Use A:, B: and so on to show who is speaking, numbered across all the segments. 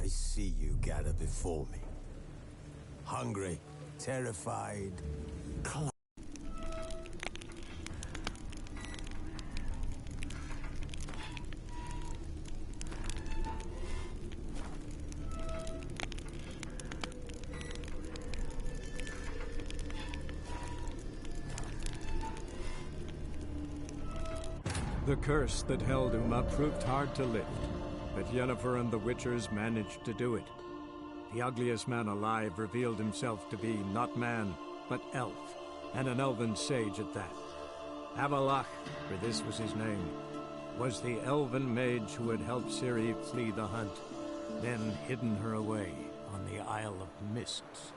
A: I see you gather before me. Hungry, terrified,
B: The curse that held him up proved hard to lift, but Yennefer and the Witchers managed to do it. The ugliest man alive revealed himself to be not man, but elf, and an elven sage at that. Avalach, for this was his name, was the elven mage who had helped Ciri flee the hunt, then hidden her away on the Isle of Mists.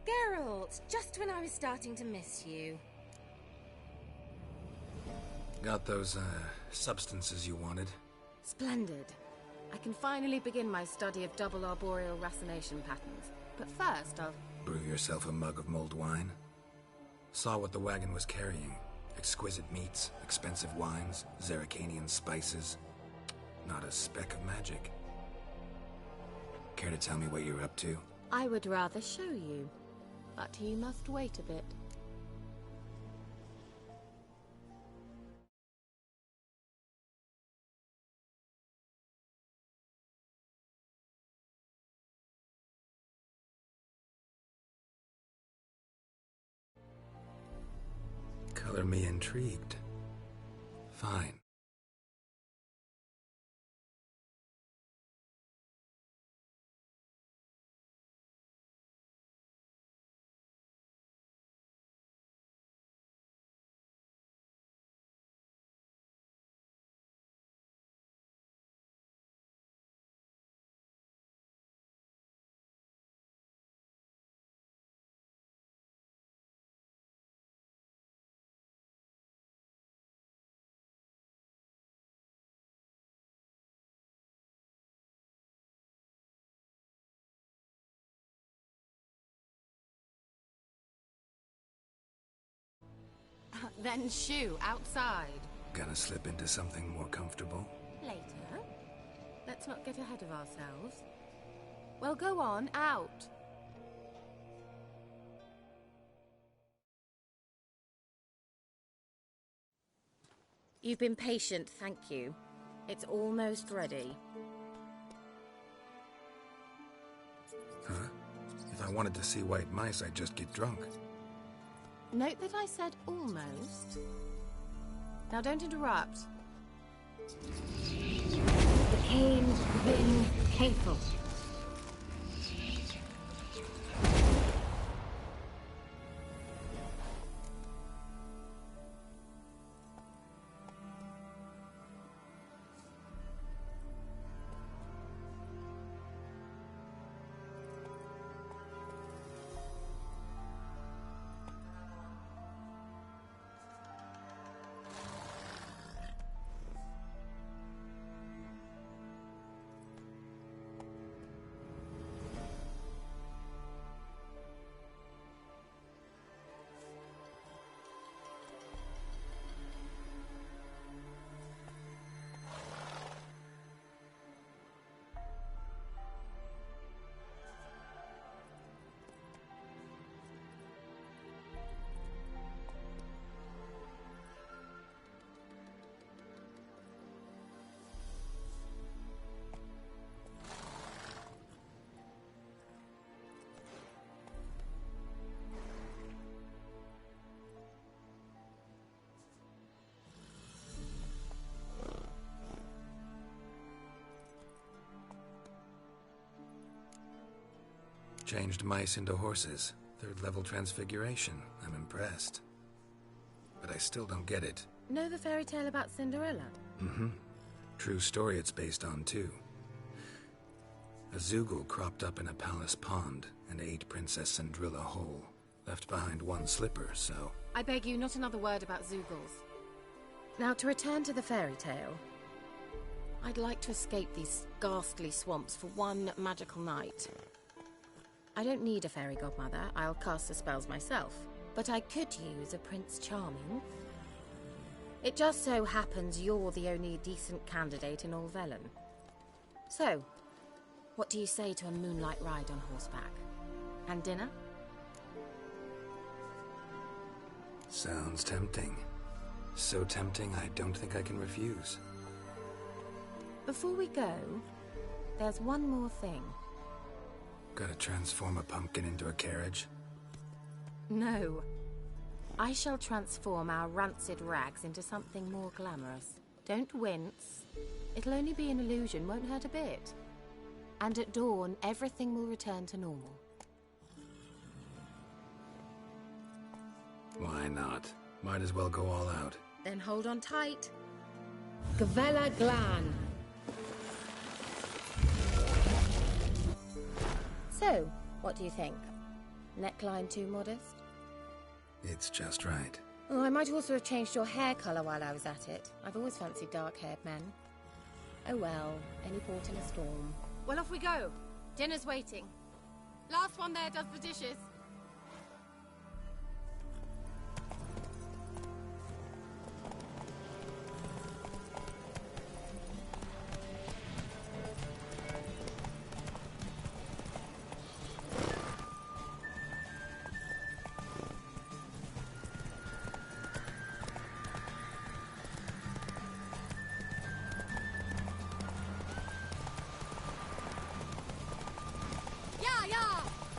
C: Geralt, just when I was starting to miss you.
D: Got those, substances you wanted?
C: Splendid. I can finally begin my study of double arboreal racination patterns. But first, I'll...
D: Brew yourself a mug of mulled wine? Saw what the wagon was carrying. Exquisite meats, expensive wines, Zerrikanian spices. Not a speck of magic. Care to tell me what you're up to?
C: I would rather show you. But you must wait a bit.
D: Color me intrigued. Fine.
C: Then shoo, outside.
D: Gonna slip into something more comfortable?
C: Later. Let's not get ahead of ourselves. Well, go on, out. You've been patient, thank you. It's almost ready.
D: Huh? If I wanted to see white mice, I'd just get drunk.
C: Note that I said almost. Now don't interrupt.
E: The cane's been hateful.
D: Changed mice into horses. Third-level transfiguration. I'm impressed. But I still don't get it.
C: Know the fairy tale about Cinderella?
D: Mm-hmm. True story it's based on, too. A Zoogle cropped up in a palace pond and ate Princess Cinderella whole. Left behind one slipper, so...
C: I beg you, not another word about Zoogles. Now, to return to the fairy tale, I'd like to escape these ghastly swamps for one magical night. I don't need a fairy godmother, I'll cast the spells myself. But I could use a Prince Charming. It just so happens you're the only decent candidate in all Velen. So, what do you say to a moonlight ride on horseback? And dinner?
D: Sounds tempting. So tempting, I don't think I can refuse.
C: Before we go, there's one more thing.
D: Gotta transform a pumpkin into a carriage?
C: No. I shall transform our rancid rags into something more glamorous. Don't wince. It'll only be an illusion, won't hurt a bit. And at dawn, everything will return to normal.
D: Why not? Might as well go all out.
C: Then hold on tight.
E: Gavella Glan.
C: So, what do you think? Neckline too modest?
D: It's just right.
C: Oh, I might also have changed your hair colour while I was at it. I've always fancied dark-haired men. Oh well, any port in a storm. Well, off we go. Dinner's waiting. Last one there does the dishes.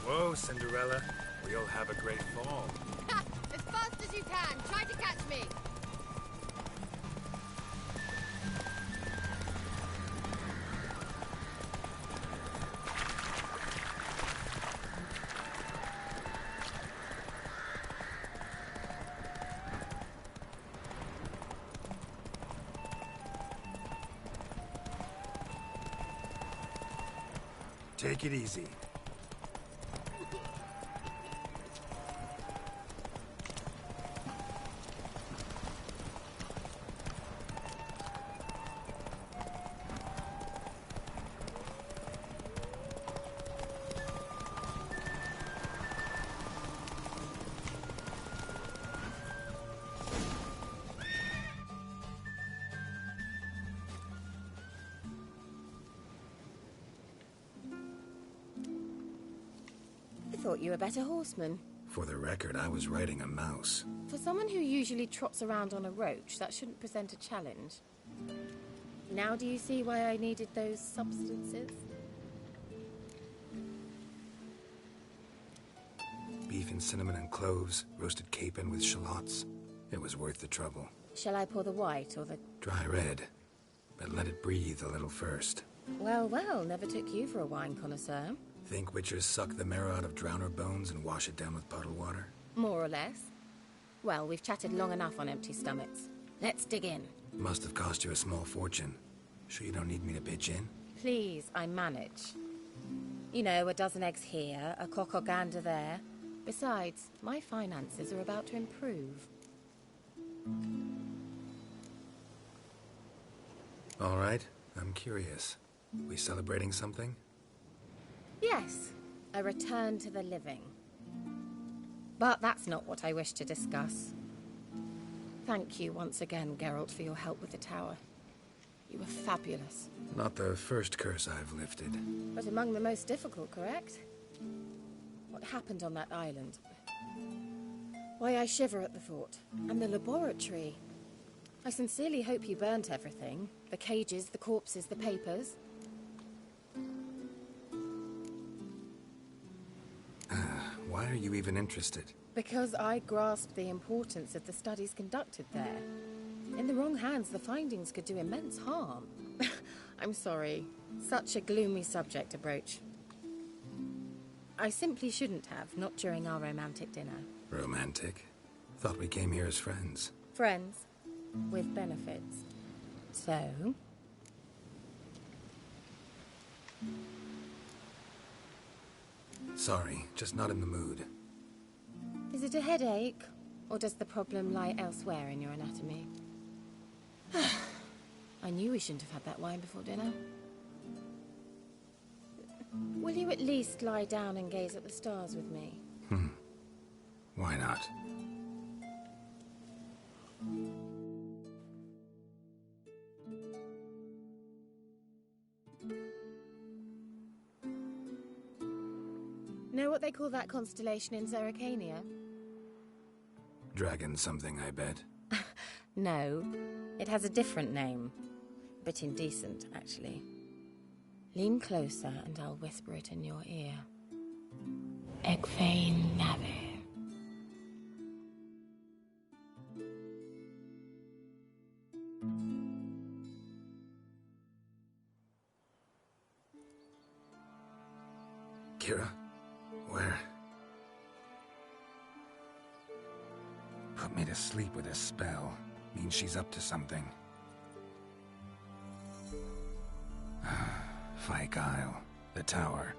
D: Whoa, Cinderella. We'll have a great fall.
C: As fast as you can. Try to catch me.
D: Take it easy.
C: I thought you were a better horseman.
D: For the record, I was riding a mouse.
C: For someone who usually trots around on a roach, that shouldn't present a challenge. Now do you see why I needed those substances?
D: Beef and cinnamon and cloves, roasted capon with shallots. It was worth the trouble.
C: Shall I pour the white or the...
D: Dry red, but let it breathe a little first.
C: Well, well, never took you for a wine connoisseur.
D: Think witchers suck the marrow out of drowner bones and wash it down with puddle water?
C: More or less. Well, we've chatted long enough on empty stomachs. Let's dig in.
D: Must have cost you a small fortune. Sure you don't need me to pitch in?
C: Please, I manage. You know, a dozen eggs here, a cock or gander there. Besides, my finances are about to improve.
D: All right, I'm curious. We celebrating something?
C: Yes, a return to the living. But that's not what I wish to discuss. Thank you once again, Geralt, for your help with the tower. You were fabulous.
D: Not the first curse I've lifted.
C: But among the most difficult, correct? What happened on that island? Why, I shiver at the thought. And the laboratory. I sincerely hope you burnt everything. The cages, the corpses, the papers.
D: Why are you even interested?
C: Because I grasped the importance of the studies conducted there. In the wrong hands, the findings could do immense harm. I'm sorry. Such a gloomy subject to broach. I simply shouldn't have, not during our romantic dinner.
D: Romantic? Thought we came here as friends.
C: Friends, with benefits. So?
D: Sorry, just not in the mood.
C: Is it a headache? Or does the problem lie elsewhere in your anatomy? I knew we shouldn't have had that wine before dinner. Will you at least lie down and gaze at the stars with me?
D: Why not?
C: Know what they call that constellation in Zerrikania?
D: Dragon something, I bet.
C: No, it has a different name. A bit indecent, actually. Lean closer and I'll whisper it in your ear. Egfain Nave.
D: Kira? Where? Put me to sleep with a spell. Means she's up to something. Fyke Isle. The tower.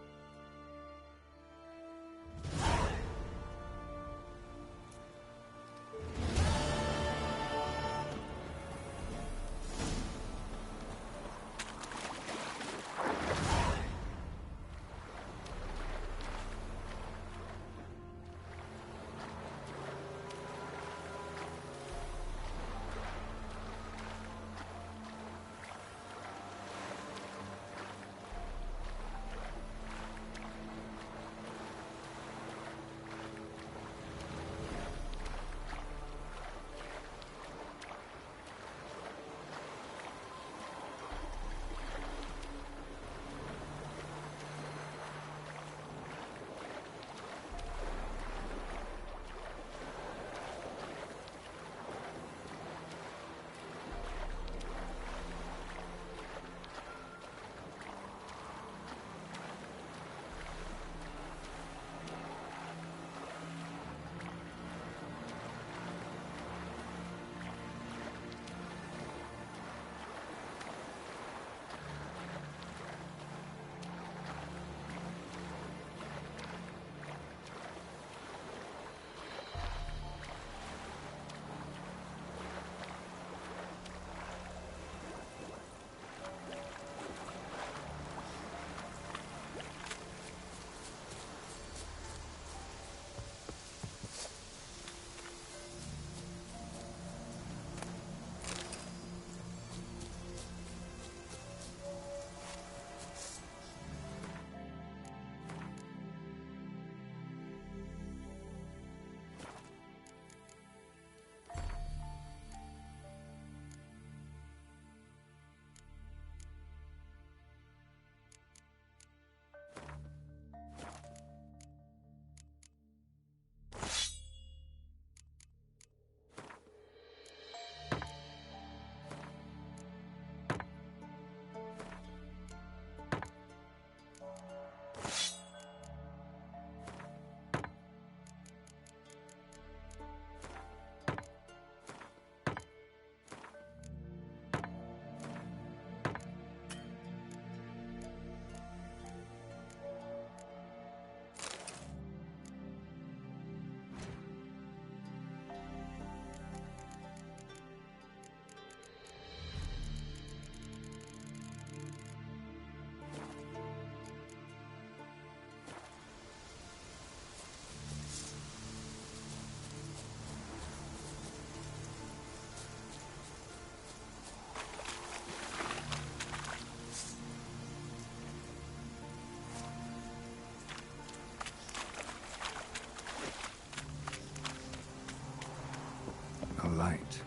D: light.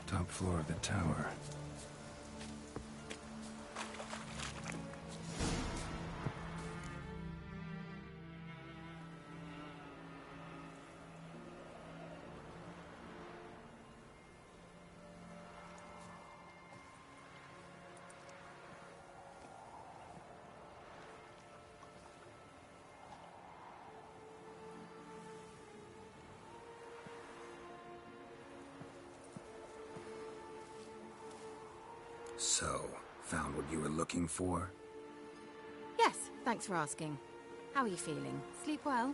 D: Top floor of the tower. So, found what you were looking for?
C: Yes, thanks for asking. How are you feeling? Sleep well?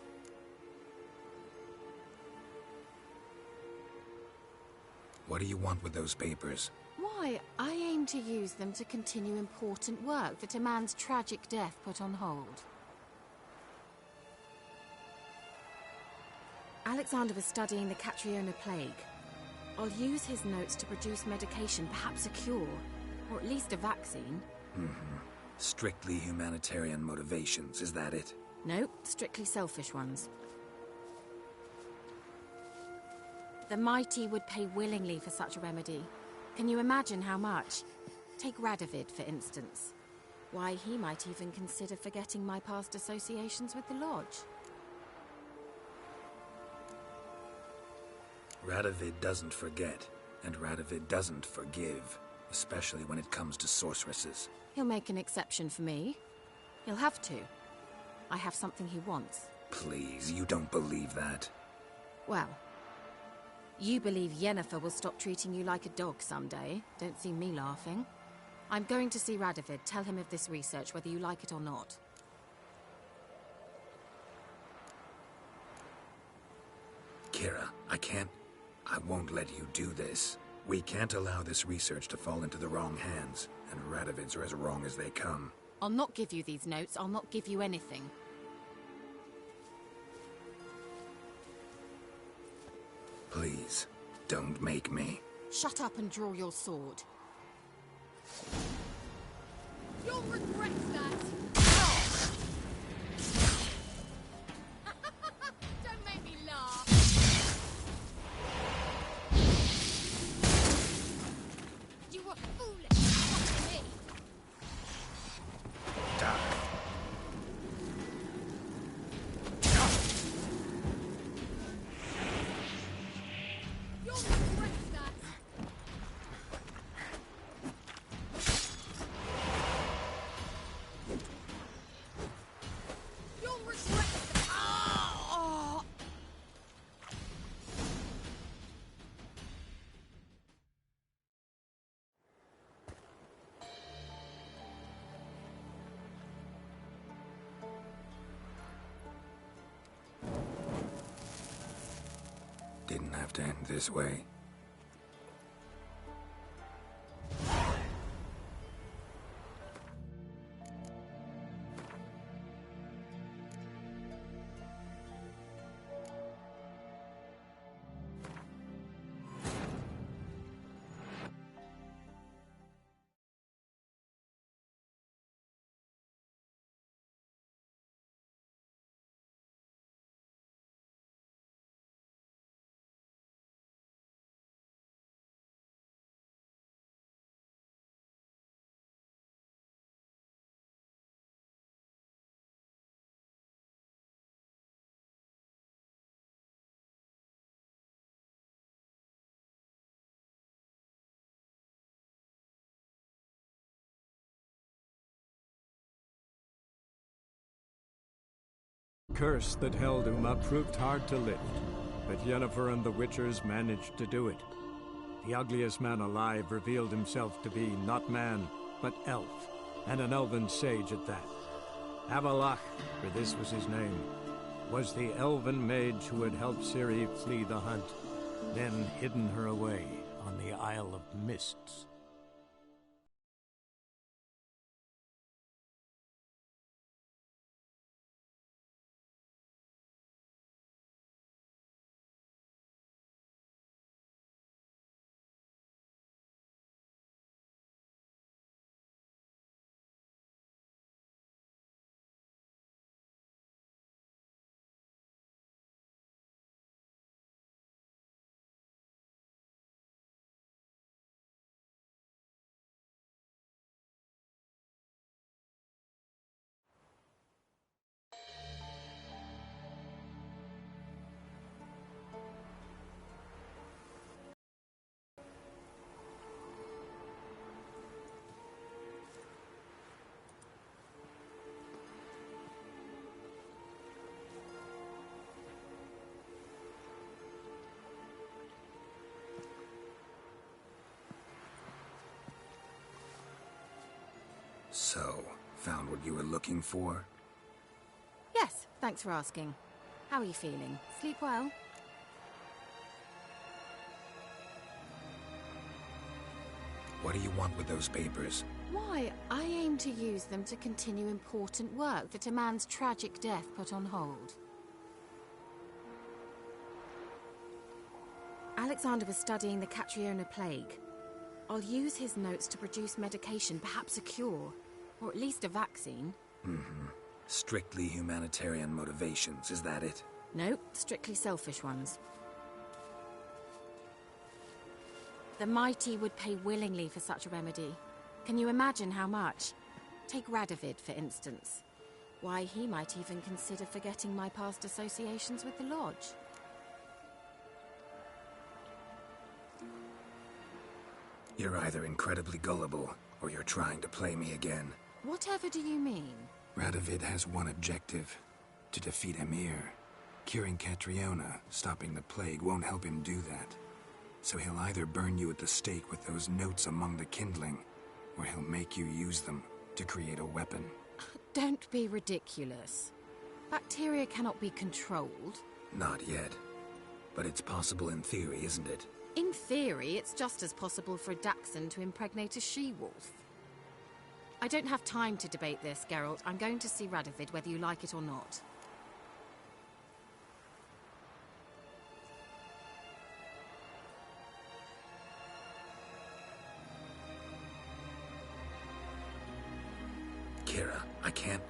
D: What do you want with those papers?
C: Why, I aim to use them to continue important work that a man's tragic death put on hold. Alexander was studying the Catriona plague. I'll use his notes to produce medication, perhaps a cure. Or at least a vaccine.
D: Strictly humanitarian motivations, is that it?
C: No, strictly selfish ones. The mighty would pay willingly for such a remedy. Can you imagine how much? Take Radovid, for instance. Why, he might even consider forgetting my past associations with the Lodge.
D: Radovid doesn't forget, and Radovid doesn't forgive. Especially when it comes to sorceresses.
C: He'll make an exception for me. He'll have to. I have something he wants.
D: Please, you don't believe that.
C: Well, you believe Yennefer will stop treating you like a dog someday. Don't see me laughing. I'm going to see Radovid. Tell him of this research, whether you like it or not.
D: Kira, I won't let you do this. We can't allow this research to fall into the wrong hands, and Radovids are as wrong as they come.
C: I'll not give you these notes. I'll not give you anything.
D: Please, don't make me.
C: Shut up and draw your sword. You'll regret that! Don't make me laugh! You were foolish! Watching me!
D: Die.
C: You'll regret that! You'll regret that! Oh!
D: Didn't have to end this way.
B: Curse that held Uma proved hard to lift, but Yennefer and the Witchers managed to do it. The ugliest man alive revealed himself to be not man, but elf, and an elven sage at that. Avalach, for this was his name, was the elven mage who had helped Ciri flee the hunt, then hidden her away on the Isle of Mists.
D: So, found what you were looking for?
C: Yes, thanks for asking. How are you feeling? Sleep well?
D: What do you want with those papers?
C: Why, I aim to use them to continue important work that a man's tragic death put on hold. Alexander was studying the Catriona plague. I'll use his notes to produce medication, perhaps a cure, or at least a vaccine.
D: Strictly humanitarian motivations, is that it?
C: No, strictly selfish ones. The mighty would pay willingly for such a remedy. Can you imagine how much? Take Radovid, for instance. Why, he might even consider forgetting my past associations with the Lodge.
D: You're either incredibly gullible, or you're trying to play me again.
C: Whatever do you mean?
D: Radovid has one objective: to defeat Emir. Curing Catriona, stopping the plague, won't help him do that. So he'll either burn you at the stake with those notes among the kindling, or he'll make you use them to create a weapon.
C: Don't be ridiculous. Bacteria cannot be controlled.
D: Not yet. But it's possible in theory, isn't it?
C: In theory, it's just as possible for a Dachshund to impregnate a she-wolf. I don't have time to debate this, Geralt. I'm going to see Radovid, whether you like it or not.
D: Kira, I can't...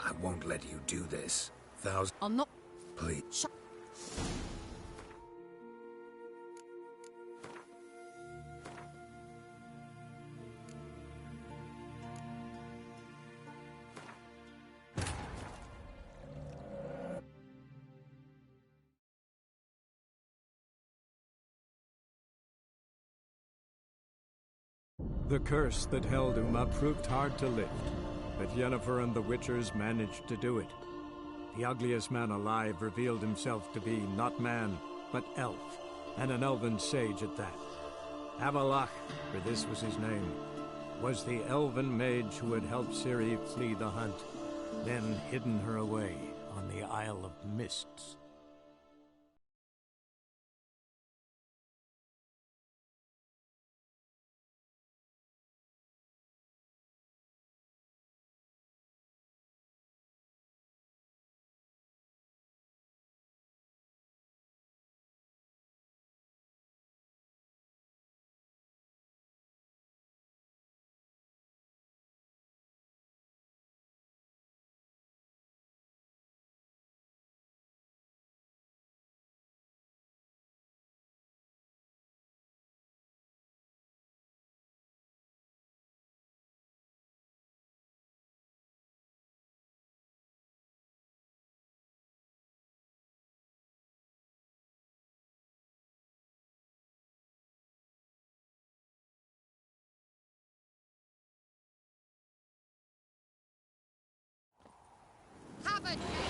D: I won't let you do this.
C: I'll not...
D: Please.
C: Shut...
B: The curse that held Uma proved hard to lift, but Yennefer and the Witchers managed to do it. The ugliest man alive revealed himself to be not man, but elf, and an elven sage at that. Avalach, for this was his name, was the elven mage who had helped Ciri flee the hunt, then hidden her away on the Isle of Mists.
E: Have it!